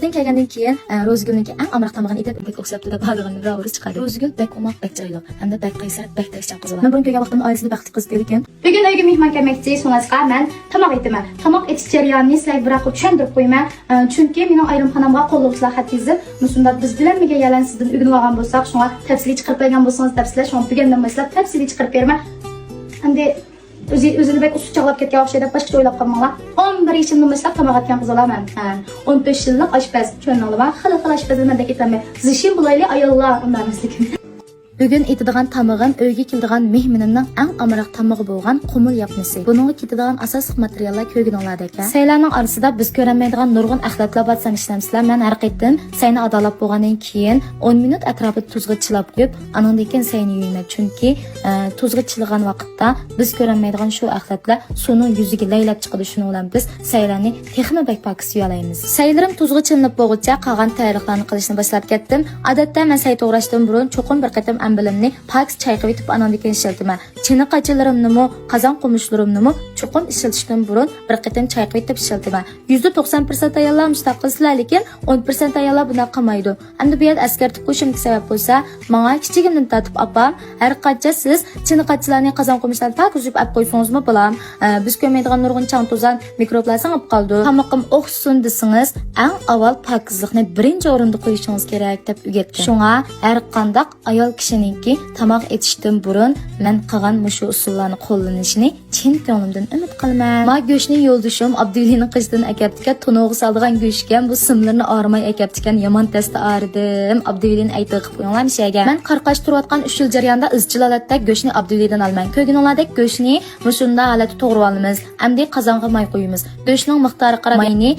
Urumchidan kelgandan keyin Ro'zgulniki eng amroq tomog'ini etib bek o'xshab deb hozirgina birov chiqadi. Ro'zgul bek omoq bek chiroyli hamda bek qaysar bek tirishchan qiz. Men buni ko'rgan vaqtimda oilasida baxtli qiz ekan. Bugun uyga mehmon kelmoqchi, so'nasqa men tomoq etaman. Tomoq etish jarayonini sizlarga biroq tushuntirib qo'yaman. Chunki mening ayrimxonamga qo'llovchilar xat yozib, shunda biz bilan birga yalan sizdan o'rganib olgan bo'lsak, shunga tafsiliy chiqarib qo'ygan bo'lsangiz tafsillar, shunga bugundan boshlab tafsiliy chiqarib beraman. Endi o'zini bek usul chaqlab ketgan o'xshaydi, boshqa o'ylab qolmanglar. 11 yildan boshlab tomoq etgan qiz olaman. 15 yillik oshpaz, tushunolma, xil-xil oshpazman deb aytaman. Zishim bulayli ayollar undanmaslikin. Bugun etadigan tamog'im uyga keladigan mehmonimning eng amroq tamog'i bo'lgan qumul yapmisi. Buningga ketadigan asosiy materiallar ko'rganinglarda ekan. Saylarning orasida biz ko'rolmaydigan nurg'un axlatlar batsan ishlamsizlar. Men har qaytim sayni adalab bo'lgandan keyin 10 minut atrofida tuzga chilab qo'yib, andan keyin sayni yuyman. Chunki tuzga chilgan vaqtda biz ko'rolmaydigan shu axlatlar suvning yuziga laylab chiqadi. Shuning bilan biz saylarni texnik bak pok suyalaymiz. Saylarim tuzga chilinib bo'lguncha qolgan tayyorliklarni qilishni boshlab ketdim. Odatda men say to'g'rashdan burun cho'qim bir qatam bilimni paks chayqib etib anandan keyin ishlatman. Chini qachalarimni, qozon qo'mishlarimni cho'qim ishlatishdan burun bir qatam chayqib etib ishlatman. %90% ayollar mustaqillar, lekin 10% ayollar buni qilmaydi. Endi bu yerda askartib qo'yishimga sabab bo'lsa, menga kichigimdan tatib opam, har qancha siz chini qachalarning qozon qo'mishlarni pak uzib olib qo'ysangizmi bo'lam. Biz ko'rmaydigan nurg'un chang to'zan mikroblar singib qoldi. Tomoqim o'xsin desangiz, eng avval pokizlikni birinchi o'rinda qo'yishingiz kerak deb o'rgatdim. Shunga har qanday ayol kishi tomoq etishdan burun men qilgan mushu usullarni qo'llanishini chin ko'nglimdan umid qilaman. Ma go'shtni yo'ldishim Abdullaning qizdan akaptiga to'nog'i soldigan go'shtgan bu simlarni ormay akaptigan yomon testa aridim. Abdullaning aytib qo'ygan shaga. Men qarqash turayotgan usul jarayonida izchil holatda go'shtni Abdulladan olman. Ko'rganinglardek go'shtni mushunda holatda to'g'ri olamiz. Endi qozonga may qo'yamiz. Go'shtning miqdori qarab mayni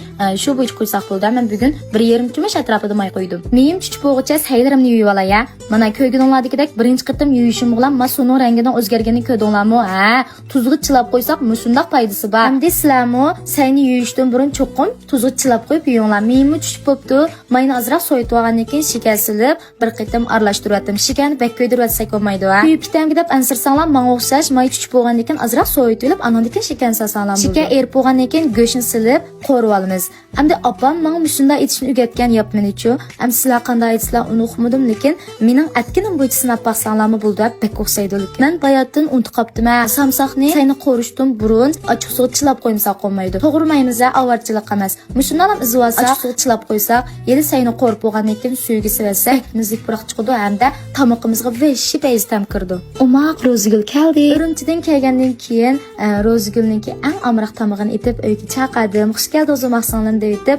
shu bo'yicha qo'ysak bo'ldi. Men bugun 1,5 cho'mash atrofida may qo'ydim. Meyim chuchib bo'lguncha saylarimni yuyib olay. Mana ko'rganinglardek birinchi qitim yuyishim bilan masuning rangidan o'zgarganini ko'rdinglarmi? Ha, tuzga chilab qo'ysak mushundaq foydasi bor. Endi sizlarmi sayni yuyishdan burun cho'qim tuzga chilab qo'yib yuyinglar. Meyimni tushib bo'pti. Mayni azroq so'yitib olgandan keyin shakar silib bir qitim aralashtiryaptim. Shakarni bak ko'ydirib bo'lmaydi. Kuyib ketamga deb ansirsanglar, menga o'xshash may tushib bo'lgandan keyin azroq so'yitib olib, andan keyin shakarni solsanglar bo'ladi. Shakar erib bo'lgandan keyin go'shtni silib qo'rib olamiz. Endi opam menga mushunda etishni o'rgatgan yapmanichu. Ham sizlar qanday aytsizlar uni uqmadim, lekin mening atkinim bo'yicha sinab baqsanlarmi bo'ldi deb bek o'xshaydi. Men bayatdan unutib qopdim. Samsoqni sayni qo'rishdan burun ochiq suvga chilab qo'ymasa qolmaydi. To'g'rimaymiz, avarchilik emas. Mushundan ham izib olsak, ochiq suvga chilab qo'ysak, yeli sayni qo'rib bo'lgandan keyin suyga silsak, mizlik biroq chiqadi hamda tomoqimizga veshi payz tam kirdi. Umoq Ro'zgul keldi. Urumchidan kelgandan keyin Ro'zgulniki eng amroq tomog'ini etib uyga chaqirdim. Xush keldi o'zimaqsanlar deb aytib,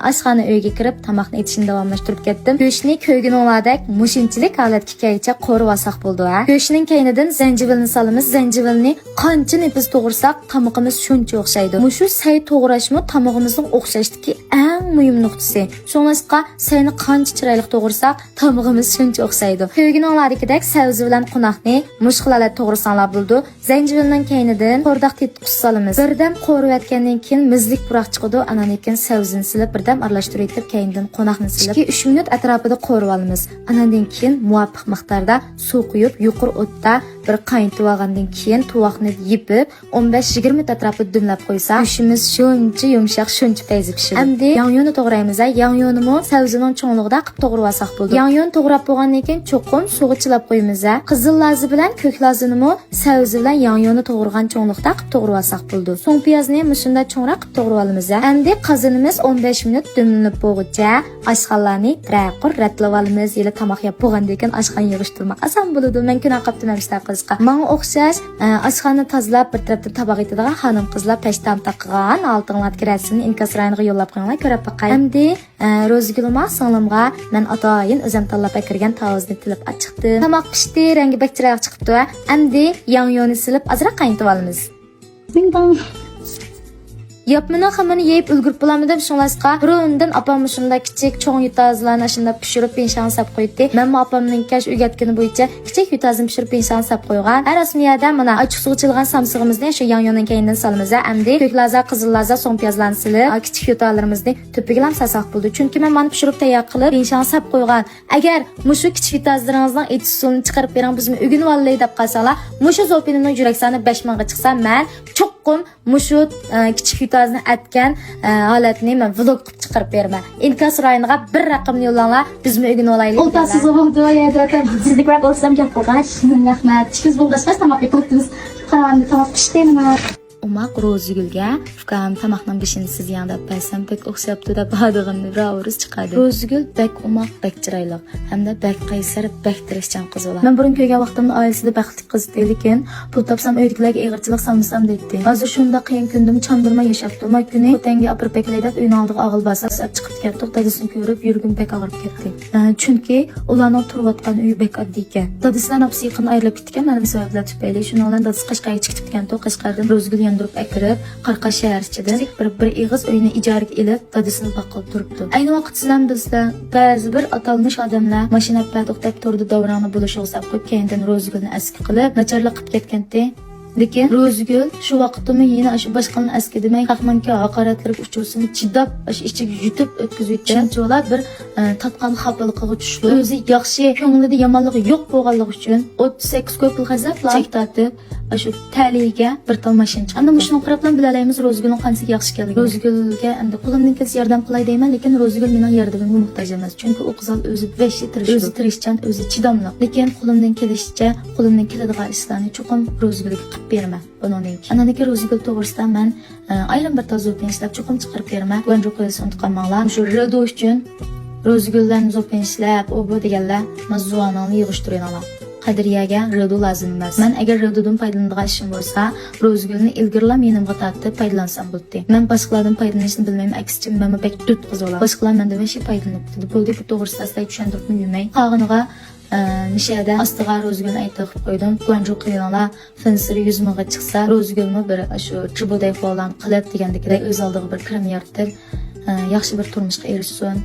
oshxona uyga kirib tomoqni etishni davomlashtirib ketdim. Go'shtni ko'rganinglardek mushinchilik holatga kelguncha qo'rib olsak bo'ldi. Go'shtning kaynidan zanjibilni solamiz. Zanjibilni qancha nefis to'g'risak, tomoqimiz shuncha o'xshaydi. Mushu say to'g'rashmi tomog'imizning o'xshashdiki eng muhim nuqtasi. Shuningdek, sayni qancha chiroyli to'g'risak, tomog'imiz shuncha o'xshaydi. Ko'rganinglardek sabzi bilan qo'noqni mushqalar to'g'risanglar bo'ldi. Zanjibilning kaynidan qo'rdoq tetqus solamiz. Birdam qo'riyotgandan keyin mizlik buroq chiqadi. Andan keyin sabzini silib, birdam aralashtirib etib, kaynidan qo'noqni silib 2-3 minut atrofida qo'rib olamiz. Andan keyin muvofiq miqdorda suv quyib, yuqori o'tda bir qaynatib olgandan keyin tovoqni yipib 15-20 minut atrofida dumlab qo'ysak, go'shtimiz shuncha yumshoq, shuncha payzi pishadi. Endi yangyonni to'g'raymiz. Yangyonnimi sabzining cho'nligida qilib to'g'rab olsak bo'ldi. Yangyon to'g'rab bo'lgandan keyin cho'qim suvga chilab qo'yamiz. Qizil lozi bilan ko'k lozinimi sabzi bilan yangyonni to'g'rgan cho'nlikda qilib to'g'rab olsak bo'ldi. So'ng piyozni mushunda cho'ngroq qilib to'g'rab olamiz. Endi qozonimiz 15 minut dumlanib bo'lguncha oshxonlarni raqur ratlab olamiz. Yili tomoq yeb bo'lgandan keyin oshxona yig'ishtirmoq oson bo'ladi. Men kun qilibdim hamshtar qizga. Menga o'xshash oshxona tozalab bir tarafda toboq etadigan xonim qizlar peshtam taqgan oltinlar kirasini inkas rayoniga yo'llab qo'yinglar, ko'rib boqay. Endi Ro'zgulma singlimga men atoyin o'zim tanlab kirgan tovuzni tilib chiqdim. Tomoq pishdi, rangi bakchiroq chiqibdi. Endi yangyonni silib azroq qaynatib olamiz. Bing bang. Yapmani hammani yeyib ulgurib bo'lamidim shunlasqa. Burundan opam shunda kichik cho'ng yutazlarni shunda pishirib penshan sap qo'ydi. Men opamning kash o'rgatgani bo'yicha kichik yutazni pishirib penshan sap qo'ygan. Rasmiyada mana ochiq suv chilgan samsig'imizni shu yangyondan keyindan solamiz. Endi ko'k laza, qizil laza, so'ng piyozlarni silib, kichik yutalarimizni to'piga ham sasoq bo'ldi. Chunki men mana pishirib tayyor qilib penshan sap qo'ygan. Agar mushu kichik yutazlaringizdan etish suvini chiqarib bering, bizmi o'g'in vallay deb qalsalar, mushu zopinimning yuraksani 5 mingga chiqsa, men cho'q Chuqum mushu kichik yutazini atgan holatni men vlog qilib chiqarib beraman. Inkas rayoniga bir raqamni yo'llanglar, bizmi o'rganib olaylik. Oltasiz bo'ldi, yerda sizlik raq olsam gap bo'lgan. Rahmat. Chiqiz bo'lg'ach tamoq qilibsiz. Qaramni tamoq pishtirma. Umaq Rozigulga ukam tamoqning beshini siz yanda paysam pek o'xshabdi deb hadig'imni ravruz chiqadi. Rozigul bek umaq bek chiroyli hamda bek qaysar bek tirishchan qiz bo'lar. Men burun ko'rgan vaqtimda oilasida baxtli qiz edi, lekin pul topsam uydagilarga eg'irchilik solmasam deydi. Hozir shunda qiyin kundim chandirma yashab turma kuni o'tanga apir beklaydab uyni oldiga og'il basab chiqib ketdi. Dadasini ko'rib yurgim bek og'rib ketdi. Chunki ularning turayotgan uyi bek oddiy ekan. Dadasidan apsi yaqin ayrilib ketgan, mana bu sabablar tufayli shuni bilan dadasi Qashqarga chiqib ketgan. Qashqardan Rozigul yondirib akirib, Qarqa shahar ichida bir ig'iz uyni ijaraga ilib, dadasini boqib turibdi. Ayni vaqtda bizda ba'zi bir atalmish odamlar mashina bilan to'xtab turdi, davronni bo'lishga o'sab qo'yib, keyindan Rozigulni aski qilib, nacharlik qilib ketgandi. Lekin Rozigul shu vaqtda yana shu boshqani aski demay, haqmanka haqoratlarga uchursin, chidab, ichiga yutib o'tkazib o'tgan bir tatqan xafalıqqa tushdi. O'zi yaxshi, ko'nglida yomonligi yo'q bo'lganligi uchun 38 ko'p pul g'azablar chektatib, shu taliga bir tal mashina chiqdi. Endi shuni qarabdan bilalaymiz Rozigulning qanchasiga yaxshi kelgan. Rozigulga endi qo'limdan kelsa yordam qilay deyman, lekin Rozigul mening yordamimga muhtoj emas. Chunki u qizal o'zi beshi tirishchan, o'zi chidamli. Lekin qo'limdan kelishicha, qo'limdan keladigan ishlarni chuqur Rozigulga qilib beraman. Bundan keyin ananiki Rozigul to'g'risida men ayrim bir tozuvni ishlab chuqur chiqarib beraman. Guanju qo'yilsin unutqanmanglar. Shu redo uchun Rozigullarni zo'pin ishlab, u bu deganlar mazzuanani yig'ishtirayman. Qadriyaga redo lazım emas. Men agar redodan foydalanadigan ishim bo'lsa, Rozigulni ilgirlab menimga tortib foydalansam bo'ldi. Men boshqalardan foydalanishni bilmayman, aksincha men bek tut qiz bo'lar. Boshqalar mendan beshi foydalanib turdi. Bo'ldi bu to'g'risida asla tushuntirib yurmay. Qog'iniga nishada ostiga Rozigulni aytib qo'ydim. Guanju qilinglar, finsiri 100 mingga chiqsa, Rozigulni bir shu chiboday falan qilib degandek o'z oldiga bir kirim yaratib, yaxshi bir turmushga erishsin.